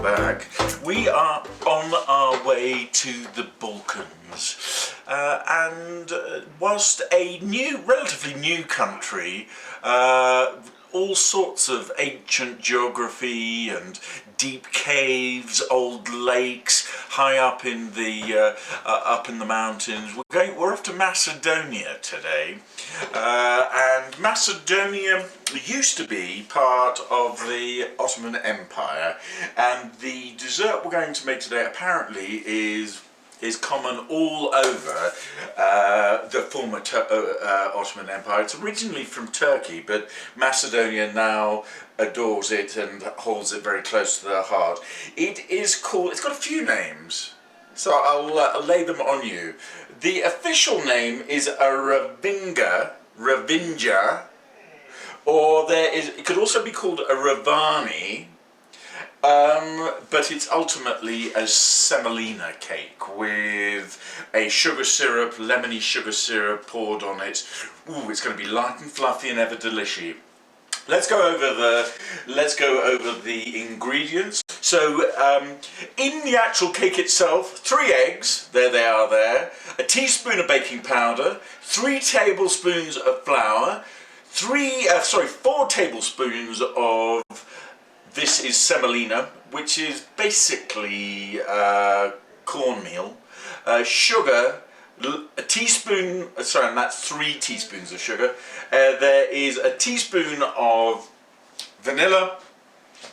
back. We are on our way to the Balkans, and whilst a relatively new country, all sorts of ancient geography and deep caves, old lakes, high up in the mountains. We're off to Macedonia today, and Macedonia used to be part of the Ottoman Empire, and the dessert we're going to make today apparently is common all over the former Ottoman Empire. It's originally from Turkey, but Macedonia now adores it and holds it very close to their heart. It's got a few names, so I'll lay them on you. The official name is a Ravinja, or it could also be called a Ravani. But it's ultimately a semolina cake with a sugar syrup, lemony sugar syrup poured on it. Ooh, it's going to be light and fluffy and ever delicious. Let's go over the ingredients. So, in the actual cake itself, 3 eggs, there they are there, a teaspoon of baking powder, 3 tablespoons of flour, 4 tablespoons of this is semolina, which is basically cornmeal, sugar, a teaspoon, and that's 3 teaspoons of sugar. There is a teaspoon of vanilla,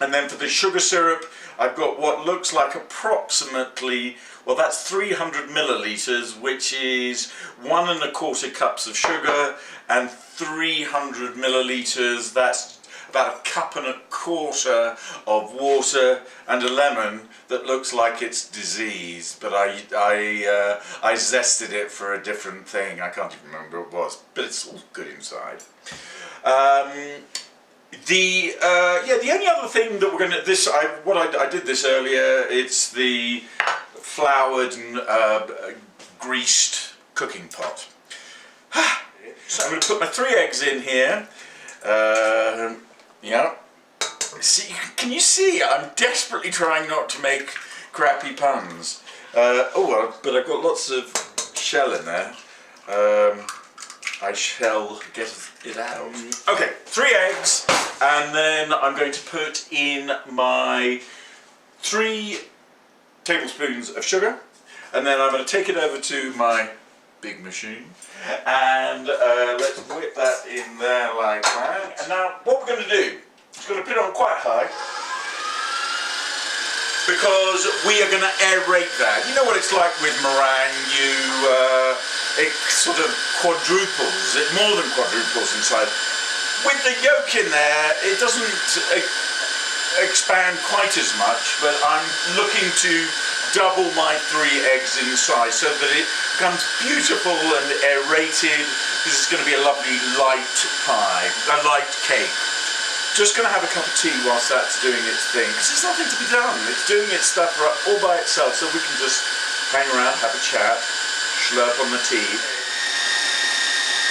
and then for the sugar syrup, I've got what looks like approximately, well, that's 300 millilitres, which is 1 1/4 cups of sugar, and 300 millilitres, that's about 1 1/4 cups of water, and a lemon that looks like it's diseased, but I zested it for a different thing. I can't even remember what it was, but it's all good inside. The only other thing that we're going to I did this earlier. It's the floured and greased cooking pot. So I'm going to put my 3 eggs in here. Yeah. See, can you see? I'm desperately trying not to make crappy puns. But I've got lots of shell in there. I shall get it out. Okay, 3 eggs, and then I'm going to put in my 3 tablespoons of sugar, and then I'm going to take it over to my big machine, and let's whip that in there like that. And now what we're going to do is going to put it on quite high, because we are going to aerate that. You know what it's like with meringue, it sort of quadruples, it more than quadruples inside. With the yolk in there, it doesn't expand quite as much, but I'm looking to double my 3 eggs in size so that it becomes beautiful and aerated. This is going to be a lovely light pie, a light cake. Just going to have a cup of tea whilst that's doing its thing, because there's nothing to be done. It's doing its stuff all by itself, so we can just hang around, have a chat, slurp on the tea.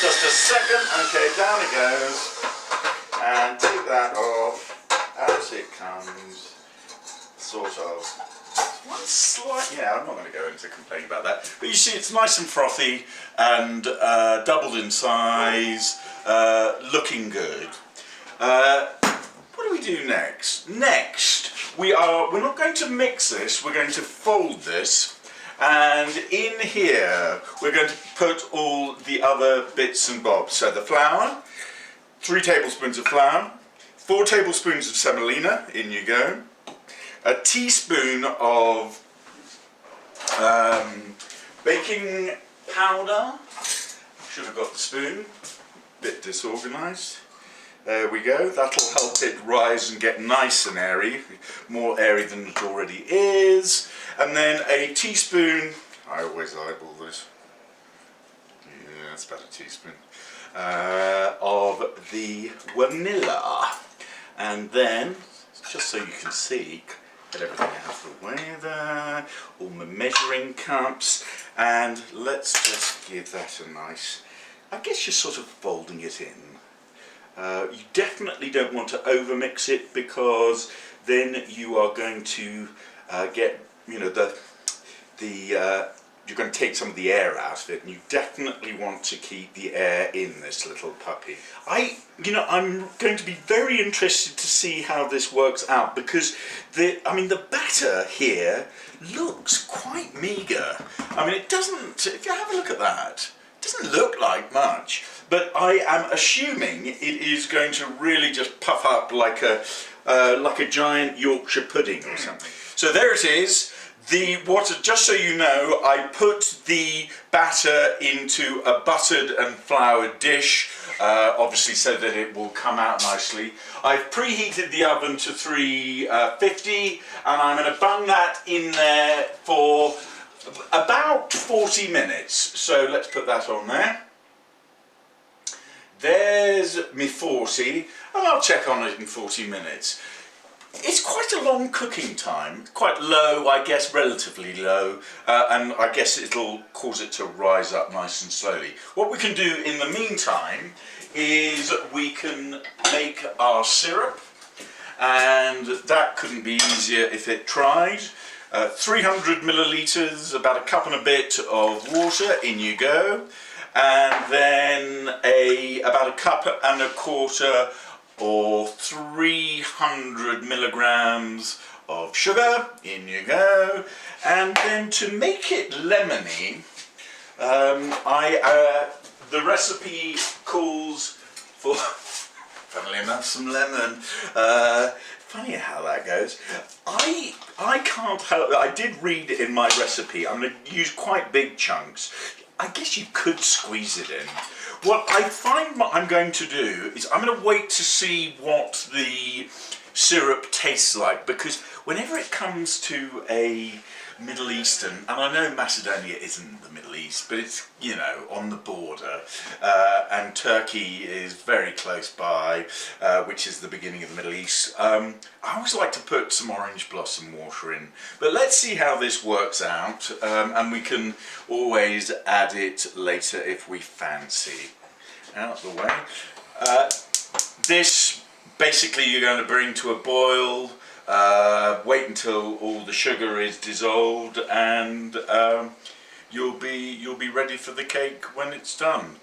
Just a second, okay, down it goes, and take that off, out it comes, sort of. One slight, I'm not going to go into complaining about that, but you see it's nice and frothy and doubled in size, looking good. What do we do next? Next, we're not going to mix this, we're going to fold this, and in here we're going to put all the other bits and bobs. So the flour, 3 tablespoons of flour, 4 tablespoons of semolina, in you go, a teaspoon of baking powder, should have got the spoon, bit disorganised. There we go, that'll help it rise and get nice and airy, more airy than it already is. And then a teaspoon, I always eyeball this, yeah, it's about a teaspoon, of the vanilla. And then, just so you can see, get everything out of the way there, all my measuring cups, and let's just give that a nice, I guess you're sort of folding it in. You definitely don't want to overmix it, because then you are going to get, you know, you're going to take some of the air out of it, and you definitely want to keep the air in this little puppy. I'm going to be very interested to see how this works out, because the batter here looks quite meagre. I mean, it doesn't, if you have a look at that, it doesn't look like much, but I am assuming it is going to really just puff up like a giant Yorkshire pudding or something. So there it is. Just so you know, I put the batter into a buttered and floured dish, obviously so that it will come out nicely. I've preheated the oven to 350, and I'm going to bung that in there for about 40 minutes. So let's put that on there. There's me 40, and I'll check on it in 40 minutes. It's quite a long cooking time, quite low, I guess, relatively low, and I guess it'll cause it to rise up nice and slowly. What we can do in the meantime is we can make our syrup, and that couldn't be easier if it tried. 300 millilitres, about a cup and a bit of water, in you go, and then about a cup and a quarter or 300 milligrams of sugar, in you go. And then to make it lemony, the recipe calls for, funnily enough, some lemon. Funny how that goes. I can't help it. I did read it in my recipe. I'm going to use quite big chunks. I guess you could squeeze it in. What I find what I'm going to do is I'm going to wait to see what the syrup tastes like, because whenever it comes to a Middle Eastern, and I know Macedonia isn't the Middle East, but it's, you know, on the border, and Turkey is very close by, which is the beginning of the Middle East. I always like to put some orange blossom water in, but let's see how this works out, and we can always add it later if we fancy. Out the way. This basically you're going to bring to a boil. Wait until all the sugar is dissolved, and you'll be ready for the cake when it's done.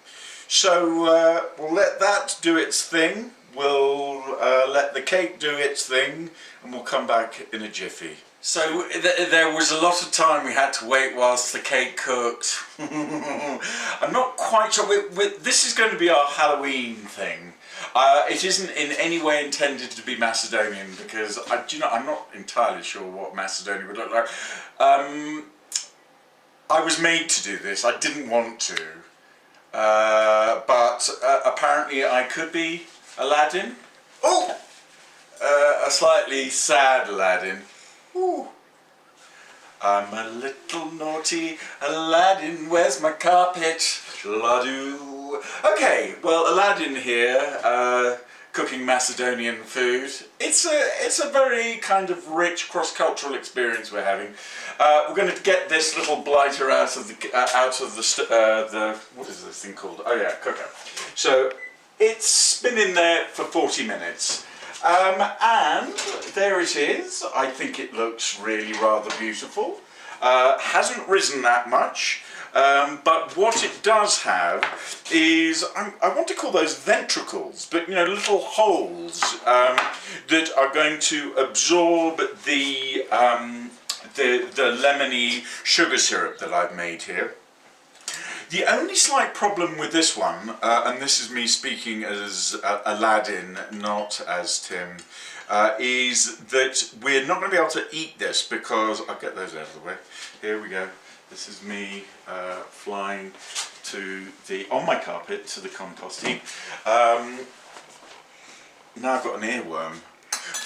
So we'll let that do its thing. We'll let the cake do its thing, and we'll come back in a jiffy. So there was a lot of time we had to wait whilst the cake cooked. I'm not quite sure. This is going to be our Halloween thing. It isn't in any way intended to be Macedonian, because I'm not entirely sure what Macedonia would look like. I was made to do this. I didn't want to, but apparently I could be Aladdin. Oh, a slightly sad Aladdin. Ooh. I'm a little naughty Aladdin, where's my carpet? Shall-I-do? Okay, well, Aladdin here, cooking Macedonian food. It's a very kind of rich cross-cultural experience we're having. We're going to get this little blighter out of the what is this thing called? Oh yeah, cooker. So it's been in there for 40 minutes. And there it is. I think it looks really rather beautiful. Hasn't risen that much, but what it does have is, I want to call those ventricles, but little holes that are going to absorb the lemony sugar syrup that I've made here. The only slight problem with this one, and this is me speaking as Aladdin, not as Tim, is that we're not going to be able to eat this, because I'll get those out of the way. Here we go. This is me flying on my carpet to the compost heap. Now I've got an earworm.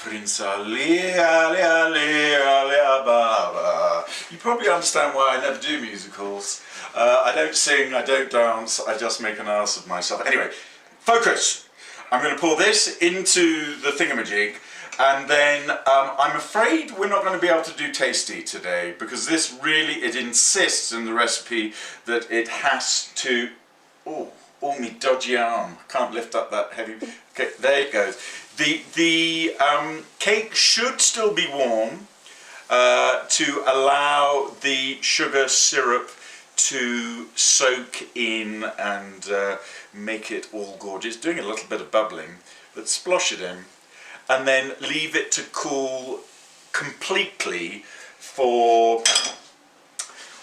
Prince Ali, Ali, Ali, Ali, Baba. You probably understand why I never do musicals. I don't sing, I don't dance, I just make an ass of myself. Anyway, focus! I'm going to pour this into the thingamajig, and then I'm afraid we're not going to be able to do tasty today, because this really, it insists in the recipe that it has to... Oh, me dodgy arm. Can't lift up that heavy... Okay, there it goes. The cake should still be warm to allow the sugar syrup to soak in and make it all gorgeous. Doing a little bit of bubbling, but splosh it in, and then leave it to cool completely for,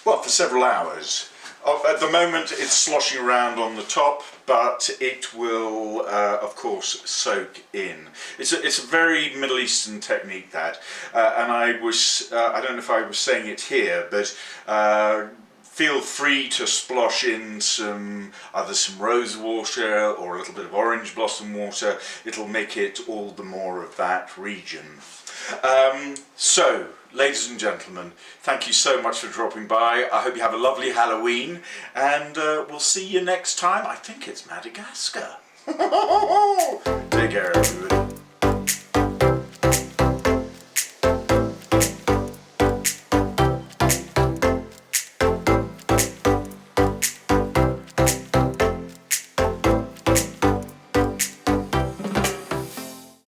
well, for several hours. At the moment it's sloshing around on the top, but it will of course soak in. It's a very Middle Eastern technique, that, and I don't know if I was saying it here, but feel free to splosh in either some rose water or a little bit of orange blossom water. It'll make it all the more of that region. So, ladies and gentlemen, thank you so much for dropping by. I hope you have a lovely Halloween, and we'll see you next time. I think it's Madagascar. Take care, everybody.